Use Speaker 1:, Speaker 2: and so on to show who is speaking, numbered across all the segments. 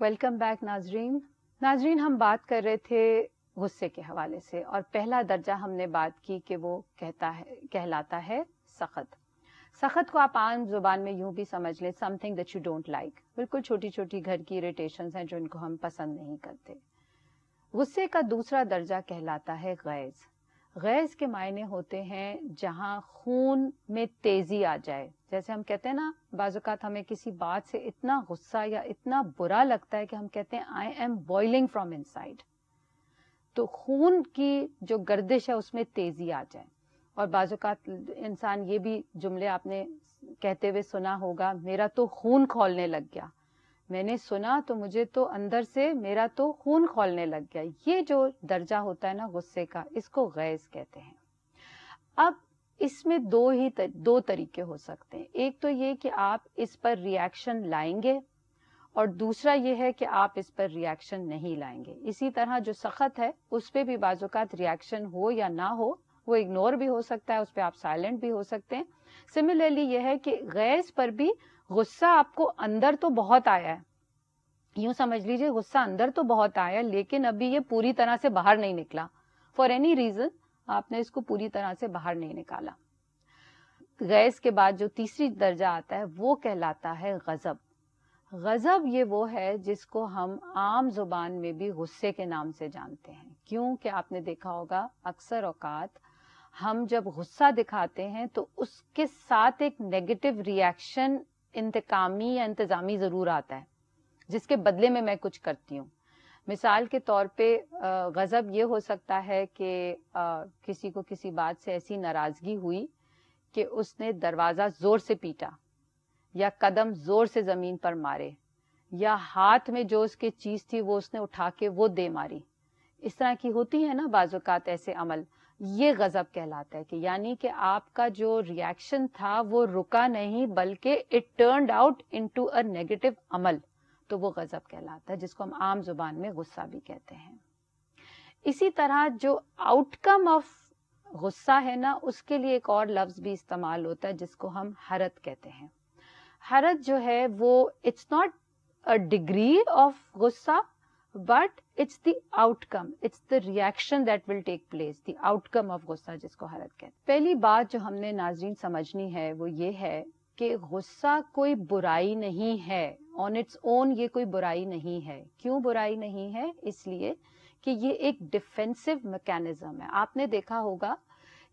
Speaker 1: Welcome back ناظرین ہم بات کر رہے تھے غصے کے حوالے سے، اور پہلا درجہ ہم نے بات کی کہ وہ کہلاتا ہے سخط. سخط کو آپ عام زبان میں یوں بھی سمجھ لیں something that you don't like. بالکل چھوٹی چھوٹی گھر کی irritations ہیں جو ان کو ہم پسند نہیں کرتے. غصے کا دوسرا درجہ کہلاتا ہے غیظ. غیظ کے معنی ہوتے ہیں جہاں خون میں تیزی آ جائے. جیسے ہم کہتے ہیں نا، بعض اوقات ہمیں کسی بات سے اتنا غصہ یا اتنا برا لگتا ہے کہ ہم کہتے ہیں I am boiling from in side. تو خون کی جو گردش ہے اس میں تیزی آ جائے. اور بعض اوقات انسان یہ بھی جملے آپ نے کہتے ہوئے سنا ہوگا، میرا تو خون کھولنے لگ گیا. میں نے سنا تو مجھے تو اندر سے میرا تو خون کھولنے لگ گیا. یہ جو درجہ ہوتا ہے نا غصے کا، اس کو غیظ کہتے ہیں. اب اس میں دو طریقے ہو سکتے ہیں. ایک تو یہ کہ آپ اس پر ری ایکشن لائیں گے، اور دوسرا یہ ہے کہ آپ اس پر ری ایکشن نہیں لائیں گے. اسی طرح جو سخط ہے اس پہ بھی بعض اوقات ری ایکشن ہو یا نہ ہو، وہ اگنور بھی ہو سکتا ہے، اس پہ آپ سائلنٹ بھی ہو سکتے ہیں. سملرلی یہ ہے کہ غیظ پر بھی غصہ آپ کو اندر تو بہت آیا ہے، یوں سمجھ لیجئے غصہ اندر تو بہت آیا لیکن ابھی یہ پوری طرح سے باہر نہیں نکلا. فار اینی ریزن آپ نے اس کو پوری طرح سے باہر نہیں نکالا. غیظ کے بعد جو تیسری درجہ آتا ہے وہ کہلاتا ہے غضب. غضب یہ وہ ہے جس کو ہم عام زبان میں بھی غصے کے نام سے جانتے ہیں. کیوں کہ آپ نے دیکھا ہوگا اکثر اوقات ہم جب غصہ دکھاتے ہیں تو اس کے ساتھ ایک نیگیٹو ری ایکشن انتقامی یا انتظامی ضرور آتا ہے، جس کے بدلے میں کچھ کرتی ہوں. مثال کے طور پہ غضب یہ ہو سکتا ہے کہ کسی کو کسی بات سے ایسی ناراضگی ہوئی کہ اس نے دروازہ زور سے پیٹا، یا قدم زور سے زمین پر مارے، یا ہاتھ میں جو اس کی چیز تھی وہ اس نے اٹھا کے وہ دے ماری. اس طرح کی ہوتی ہے نا بعض اوقات ایسے عمل. یہ غضب کہلاتا ہے، کہ یعنی کہ آپ کا جو ری ایکشن تھا وہ رکا نہیں بلکہ it turned out into a negative عمل. تو وہ غضب کہلاتا ہے، جس کو ہم عام زبان میں غصہ بھی کہتے ہیں. اسی طرح جو آؤٹ کم آف غصہ ہے نا، اس کے لیے ایک اور لفظ بھی استعمال ہوتا ہے جس کو ہم حرت کہتے ہیں. حرت جو ہے وہ it's not a degree of غصہ but it's the out come, it's the reaction that will take place, the out come of غصہ جس کو حرت کہتے ہیں. پہلی بات جو ہم نے ناظرین سمجھنی ہے وہ یہ ہے کہ غصہ کوئی برائی نہیں ہے. آن اٹس اون یہ کوئی برائی نہیں ہے. کیوں برائی نہیں ہے؟ اس لیے کہ یہ ایک ڈیفینسو میکینزم ہے. آپ نے دیکھا ہوگا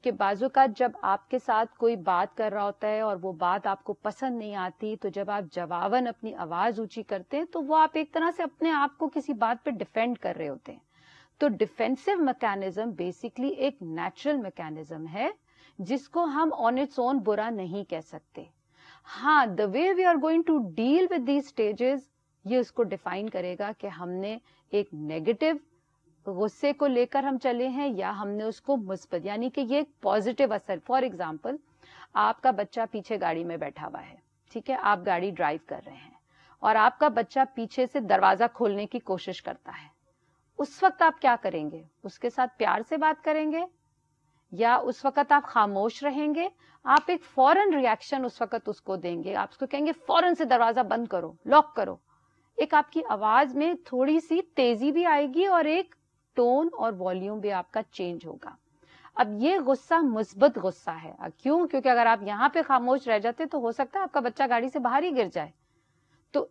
Speaker 1: کہ بعض اوقات جب آپ کے ساتھ کوئی بات کر رہا ہوتا ہے اور وہ بات آپ کو پسند نہیں آتی، تو جب آپ جواباً اپنی آواز اونچی کرتے ہیں تو وہ آپ ایک طرح سے اپنے آپ کو کسی بات پہ ڈیفینڈ کر رہے ہوتے ہیں. تو ڈیفینسو میکینزم بیسیکلی ایک نیچرل میکینزم ہے جس کو ہم آن اٹس اون برا نہیں کہہ سکتے. ہاں، the way we are going to deal with these stages یہ اس کو ڈیفائن کرے گا کہ ہم نے ایک نیگیٹو غصے کو لے کر ہم چلے ہیں یا ہم نے اس کو مثبت، یعنی کہ یہ ایک پازیٹیو اثر. فار ایگزامپل، آپ کا بچہ پیچھے گاڑی میں بیٹھا ہوا ہے، ٹھیک ہے، آپ گاڑی ڈرائیو کر رہے ہیں اور آپ کا بچہ پیچھے سے دروازہ کھولنے کی کوشش کرتا ہے. اس وقت آپ کیا کریں گے؟ اس کے ساتھ پیار سے بات کریں گے یا اس وقت آپ خاموش رہیں گے؟ آپ ایک فوراً ری ایکشن اس وقت اس کو دیں گے. آپ اس کو کہیں گے فوراً سے دروازہ بند کرو، لاک کرو. ایک آپ کی آواز میں تھوڑی سی تیزی بھی آئے گی اور ایک ٹون اور والیوم بھی آپ کا چینج ہوگا. اب یہ غصہ مثبت غصہ ہے. کیوں؟ کیونکہ اگر آپ یہاں پہ خاموش رہ جاتے تو ہو سکتا ہے آپ کا بچہ گاڑی سے باہر ہی گر جائے. تو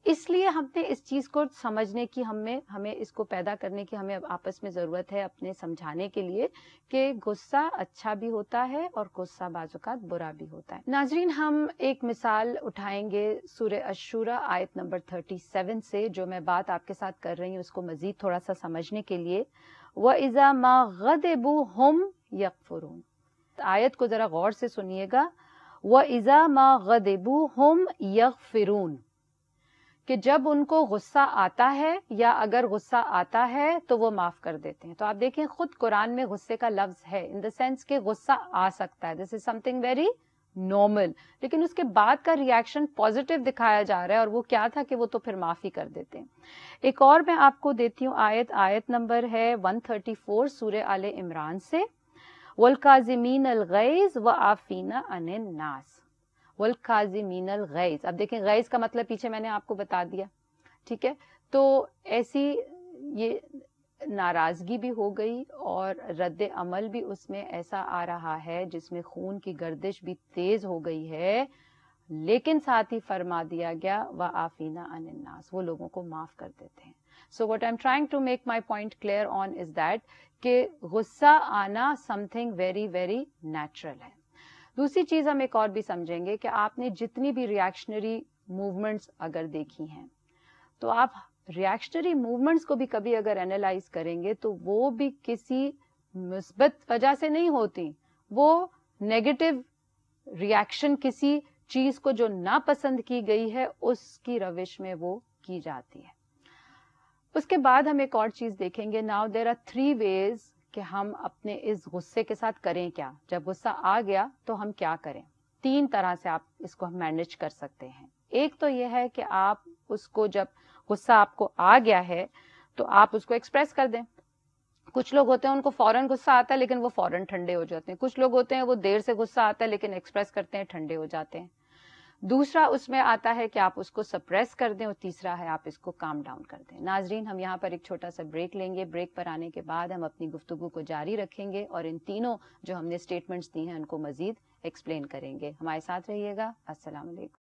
Speaker 1: اس لیے ہم نے اس چیز کو سمجھنے کی، ہمیں اس کو پیدا کرنے کی ہمیں آپس میں ضرورت ہے، اپنے سمجھانے کے لیے کہ غصہ اچھا بھی ہوتا ہے اور غصہ بعض اوقات برا بھی ہوتا ہے. ناظرین، ہم ایک مثال اٹھائیں گے سورہ الشورى آیت نمبر 37 سے، جو میں بات آپ کے ساتھ کر رہی ہوں اس کو مزید تھوڑا سا سمجھنے کے لیے. وَإِذَا مَا غَضِبُوا هُمْ يَغْفِرُونَ. آیت کو ذرا غور سے سنیے گا. وَإِذَا مَا غَضِبُوا هُمْ يَغْفِرُونَ، کہ جب ان کو غصہ آتا ہے یا اگر غصہ آتا ہے تو وہ معاف کر دیتے ہیں. تو آپ دیکھیں خود قرآن میں غصے کا لفظ ہے، ان دا سینس کہ غصہ آ سکتا ہے، دس از سم تھنگ ویری نارمل، لیکن اس کے بعد کا ری ایکشن پازیٹیو دکھایا جا رہا ہے، اور وہ کیا تھا کہ وہ تو پھر معافی کر دیتے ہیں. ایک اور میں آپ کو دیتی ہوں آیت نمبر ہے 134 سورہ آل عمران سے. وَالْكَاظِمِينَ الْغَيْظَ وَعَافِينَ عَنِ النَّاسِ. وَالْكَاظِمِينَ الْغَيْظَ. اب دیکھیں غیظ کا مطلب پیچھے میں نے آپ کو بتا دیا، ٹھیک ہے. تو ایسی یہ ناراضگی بھی ہو گئی اور رد عمل بھی اس میں ایسا آ رہا ہے جس میں خون کی گردش بھی تیز ہو گئی ہے، لیکن ساتھ ہی فرما دیا گیا وَعَافِينَ عَنِ النَّاسِ، وہ لوگوں کو معاف کر دیتے ہیں. So what I'm trying to make my point clear on is that کہ غصہ آنا something very very natural ہے. دوسری چیز ہم ایک اور بھی سمجھیں گے کہ آپ نے جتنی بھی ریاکشنری موومنٹس اگر دیکھی ہیں تو آپ ریاکشنری موومنٹس کو بھی کبھی اگر اینالائز کریں گے تو وہ بھی کسی مثبت وجہ سے نہیں ہوتی، وہ نیگیٹو ریاکشن کسی چیز کو جو ناپسند کی گئی ہے اس کی روش میں وہ کی جاتی ہے. اس کے بعد ہم ایک اور چیز دیکھیں گے. ناؤ دیر آر 3 ways کہ ہم اپنے اس غصے کے ساتھ کریں کیا. جب غصہ آ گیا تو ہم کیا کریں. 3 طرح سے آپ اس کو مینج کر سکتے ہیں. ایک تو یہ ہے کہ آپ اس کو جب غصہ آپ کو آ گیا ہے تو آپ اس کو ایکسپریس کر دیں. کچھ لوگ ہوتے ہیں ان کو فوراً غصہ آتا ہے لیکن وہ فوراً ٹھنڈے ہو جاتے ہیں. کچھ لوگ ہوتے ہیں وہ دیر سے غصہ آتا ہے لیکن ایکسپریس کرتے ہیں ٹھنڈے ہو جاتے ہیں. دوسرا اس میں آتا ہے کہ آپ اس کو سپریس کر دیں اور تیسرا ہے آپ اس کو کام ڈاؤن کر دیں. ناظرین ہم یہاں پر ایک چھوٹا سا بریک لیں گے. بریک پر آنے کے بعد ہم اپنی گفتگو کو جاری رکھیں گے اور ان تینوں جو ہم نے اسٹیٹمنٹس دی ہیں ان کو مزید ایکسپلین کریں گے. ہمارے ساتھ رہیے گا. السلام علیکم.